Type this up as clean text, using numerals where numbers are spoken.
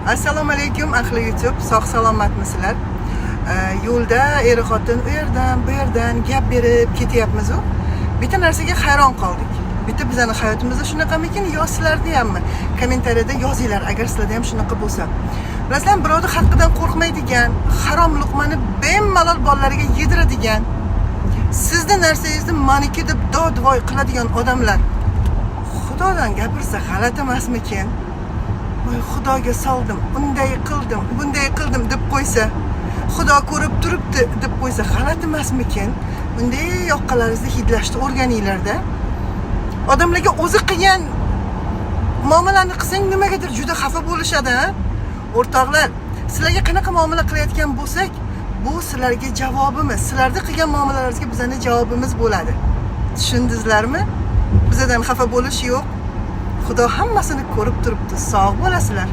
Assalomu alaykum ahli YouTube, sog' salomatmisizlar? Yo'lda er-xotin u yerdan bu yerdan gap berib ketyapmiz-ku. Bitta narsaga hayron qoldik. Bitta bizning hayotimizda shunaqamikin yo sizlarda hammi? Kommentariyada yozinglar agar sizlarda ham shunaqa bo'lsa. Bilasizlar, birovni haqqidan qo'rqmaydigan, harom luqmani bemalol bolalariga yediradigan, sizning narsangizni maniki deb dod-voy qiladigan odamlar Xudodan gapirsa g'alati emasmikin? Voy Xudoga soldim, unday qildim, bunday qildim deb qo'ysa, Xudo ko'rib turibdi deb qo'ysa g'alati emasmikin? Bunday yoqqalaringizni hidlashni o'rganinglar-da. Odamlarga o'zi qilgan muomalani qilsang nimagadir juda xafa bo'lishadi, ha? O'rtoqlar, sizlarga qanaqa muomala qilayotgan bo'lsak, bu sizlarga javobimiz. Sizlarda qilgan muomalaringizga bizning javobimiz bo'ladi. Tushundingizlarmi? Bizdan xafa bo'lish yo'q. Xudo hammasini ko'rib turibdi. Sog' bo'lasizlar.